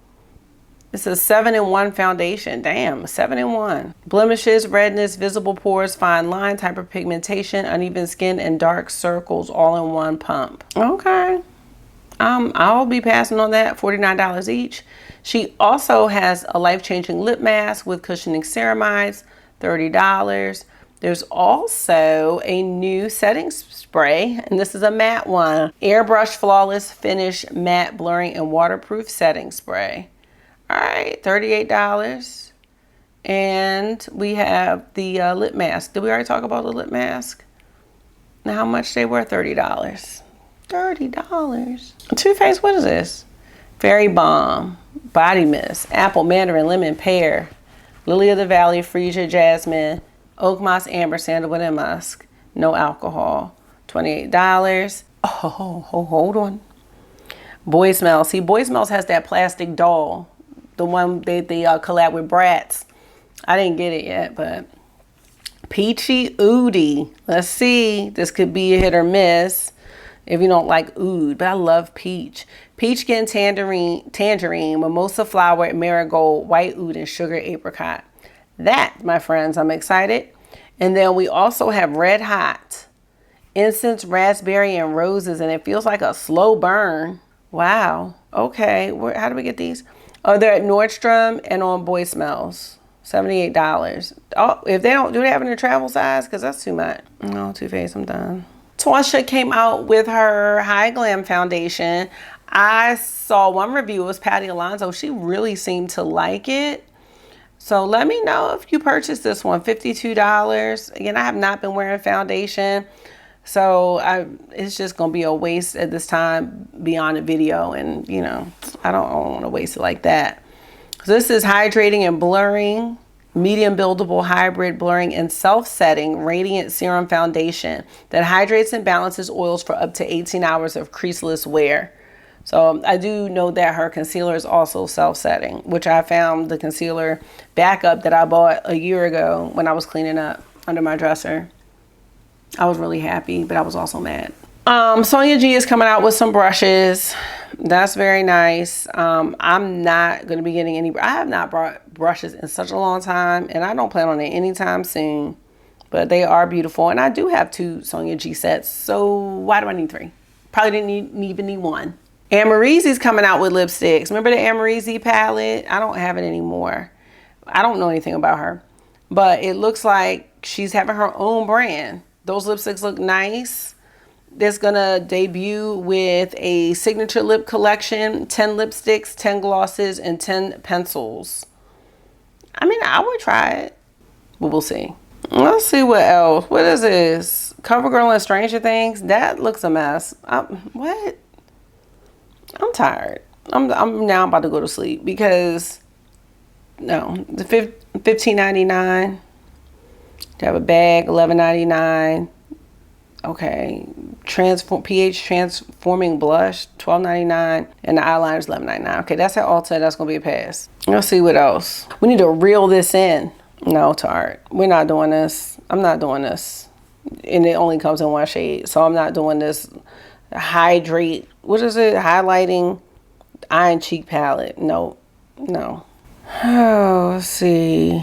It's a 7-in-1 foundation. Damn, 7-in-1. Blemishes, redness, visible pores, fine lines, hyperpigmentation, uneven skin, and dark circles all in one pump. Okay. I'll be passing on that. $49 each. She also has a life-changing lip mask with cushioning ceramides, $30. There's also a new setting spray, and this is a matte one. Airbrush Flawless Finish Matte Blurring and Waterproof Setting Spray. All right, $38. And we have the lip mask. Did we already talk about the lip mask? Now how much they were? $30. $30. Too Faced, what is this? Fairy Balm, Body Mist, Apple, Mandarin, Lemon, Pear, Lily of the Valley, Freesia, Jasmine, Oak Moss, Amber, Sandalwood, and Musk. No alcohol. $28. Oh, hold on. Boy Smells. See, Boy Smells has that plastic doll. The one they collab with Bratz. I didn't get it yet, but Peachy Oudie. Let's see. This could be a hit or miss if you don't like oud, but I love peach. Peachkin, tangerine, mimosa flower, marigold, white oud, and sugar apricot. That, my friends, I'm excited. And then we also have Red Hot, incense, raspberry, and roses, and it feels like a slow burn. Wow. Okay, how do we get these? Oh, they're at Nordstrom and on Boy Smells. $78. Oh, if they don't, do they have in their travel size? Because that's too much. No, Too Faced, I'm done. Tasha came out with her High Glam foundation. I saw one review. It was Patty Alonso. She really seemed to like it. So let me know if you purchased this one. $52. Again, I have not been wearing foundation. So it's just going to be a waste at this time beyond a video. And, you know, I don't want to waste it like that. So this is hydrating and blurring. medium buildable hybrid blurring and self-setting radiant serum foundation that hydrates and balances oils for up to 18 hours of creaseless wear. So I do know that her concealer is also self-setting, which I found the concealer backup that I bought a year ago when I was cleaning up under my dresser. I was really happy, but I was also mad. Sonia G is coming out with some brushes. That's very nice. I'm not going to be getting any. I have not brought brushes in such a long time, and I don't plan on it anytime soon. But they are beautiful, and I do have 2 Sonia G sets. So why do I need 3? Probably didn't even need 1. Amarizi's coming out with lipsticks. Remember the Amarizi palette? I don't have it anymore. I don't know anything about her, but it looks like she's having her own brand. Those lipsticks look nice. It's gonna debut with a signature lip collection, 10 lipsticks, 10 glosses, and 10 pencils. I mean, I would try it, but we'll see. Let's see what else. What is this? CoverGirl and Stranger Things? That looks a mess. What? I'm tired. I'm now about to go to sleep because no, the $15.99 to have a bag, $11.99. Okay, pH transforming blush, $12.99, and the eyeliner is $11.99. Okay, that's at Ulta. That's gonna be a pass. Let's see what else. We need to reel this in. No, Tarte, we're not doing this. I'm not doing this, and it only comes in 1 shade, so I'm not doing this. Hydrate. What is it? Highlighting Iron Cheek palette. No. Oh, let's see.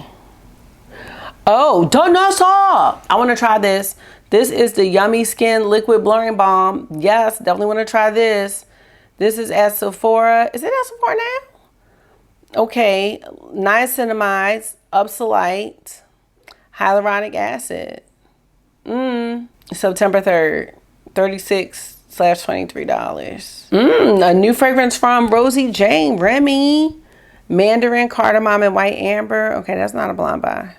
Oh, Danessa! I want to try this. This is the Yummy Skin Liquid Blurring Balm. Yes, definitely want to try this. This is at Sephora. Is it at Sephora now? Okay. Niacinamides, Upsolite, hyaluronic acid. September 3rd. $36/$23. A new fragrance from Rosie Jane Remy. Mandarin, cardamom, and white amber. Okay, that's not a blind buy.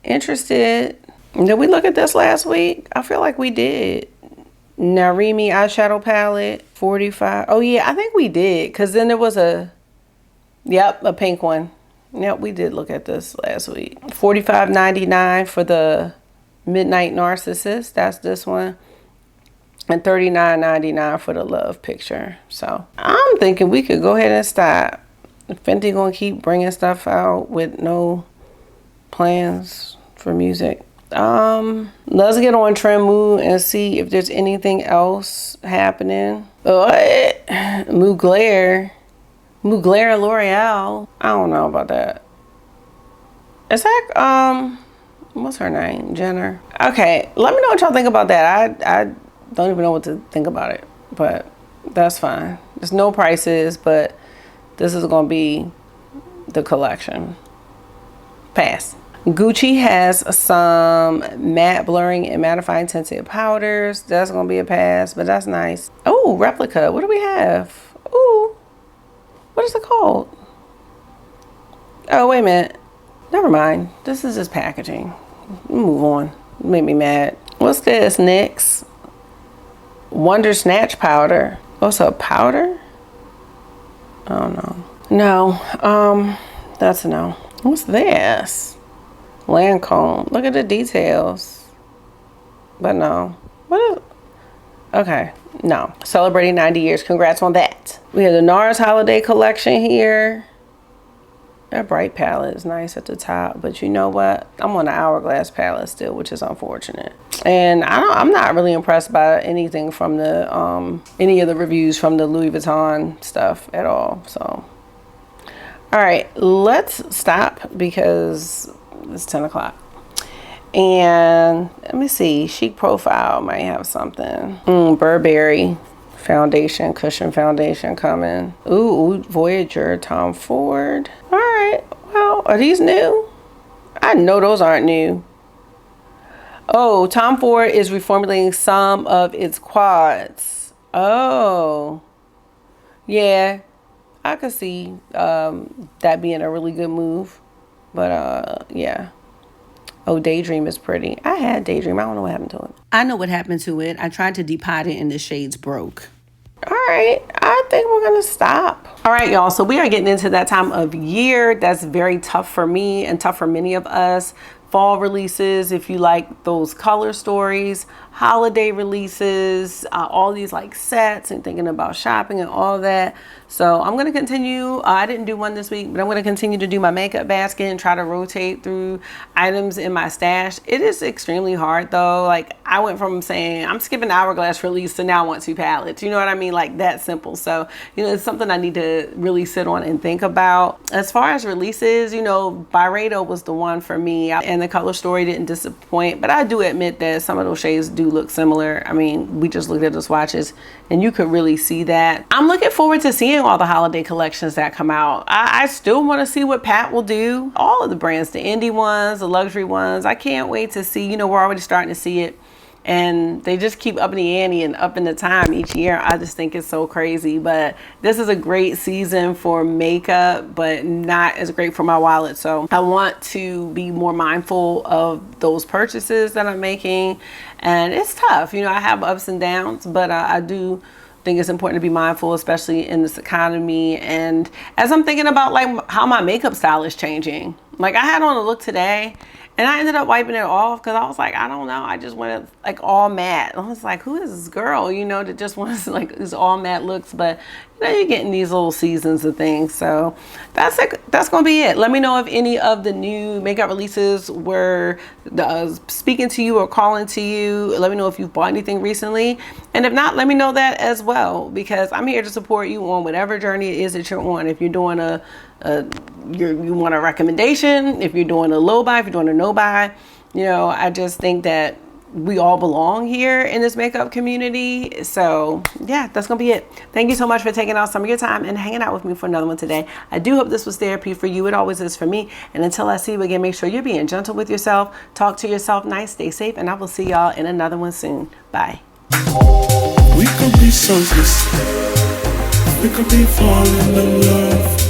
Interested. Did we look at this last week? I feel like we did. Narimi eyeshadow palette, $45. Oh yeah, I think we did. Because then there was a pink one. Yep, we did look at this last week. $45.99 for the Midnight Narcissist. That's this one. And $39.99 for the Love picture. So I'm thinking we could go ahead and stop. Fenty gonna keep bringing stuff out with no plans for music. Let's get on Trend and see if there's anything else happening. What? Mugler L'Oreal. I don't know about that. Is that what's her name? Jenner. Okay, let me know what y'all think about that. I don't even know what to think about it, but that's fine. There's no prices, but this is gonna be the collection. Pass. Gucci has some matte blurring and mattifying tinted powders. That's gonna be a pass, but that's nice. Oh, replica. What do we have? Ooh, what is it called? Oh, wait a minute. Never mind. This is just packaging. Move on. It made me mad. What's this? NYX Wonder Snatch powder. What's a powder? I don't know. No. That's a no. What's this? Lancome. Look at the details. But no. What is... Okay. No. Celebrating 90 years. Congrats on that. We have the NARS holiday collection here. That bright palette is nice at the top, but you know what? I'm on the Hourglass palette still, which is unfortunate. And I'm not really impressed by anything from the any of the reviews from the Louis Vuitton stuff at all. So, all right, let's stop because it's 10 o'clock. And let me see, Chic Profile might have something. Burberry foundation, cushion foundation coming. Ooh, Voyager, Tom Ford. All right, well, are these new? I know those aren't new. Oh, Tom Ford is reformulating some of its quads. Oh, yeah, I could see that being a really good move. But yeah. Oh, Daydream is pretty. I had Daydream. I don't know what happened to it. I know what happened to it. I tried to depot it and the shades broke. All right. I I think we're gonna stop. All right, y'all, so we are getting into that time of year that's very tough for me and tough for many of us. Fall releases, if you like those color stories, holiday releases, all these like sets and thinking about shopping and all that. So I'm going to continue. I didn't do one this week, but I'm going to continue to do my makeup basket and try to rotate through items in my stash. It is extremely hard though. Like I went from saying I'm skipping the Hourglass release to now I want 2 palettes. You know what I mean? Like that simple. So, you know, it's something I need to really sit on and think about. As far as releases, you know, Byredo was the one for me, and the color story didn't disappoint, but I do admit that some of those shades do look similar. I mean, we just looked at the swatches and you could really see that. I'm looking forward to seeing all the holiday collections that come out. I still want to see what Pat will do. All of the brands, the indie ones, the luxury ones. I can't wait to see, you know, we're already starting to see it. And they just keep upping the ante and upping the time each year. I just think it's so crazy. But this is a great season for makeup, but not as great for my wallet. So I want to be more mindful of those purchases that I'm making. And it's tough. You know, I have ups and downs, but I do think it's important to be mindful, especially in this economy. And as I'm thinking about like how my makeup style is changing, like I had on a look today and I ended up wiping it off because I was like, I don't know. I just went like all matte. I was like, who is this girl, you know, that just wants like these all matte looks? But you know, you're getting these little seasons of things. So that's going to be it. Let me know if any of the new makeup releases were speaking to you or calling to you. Let me know if you've bought anything recently. And if not, let me know that as well, because I'm here to support you on whatever journey it is that you're on. If you're doing you want a recommendation, if you're doing a low buy, if you're doing a no buy, you know, I just think that we all belong here in this makeup community. So yeah, that's gonna be it. Thank you so much for taking out some of your time and hanging out with me for another one today. I do hope this was therapy for you. It always is for me. And until I see you again, make sure you're being gentle with yourself. Talk to yourself nice, stay safe, and I will see y'all in another one soon. Bye. We could be selfless. We could be falling in love.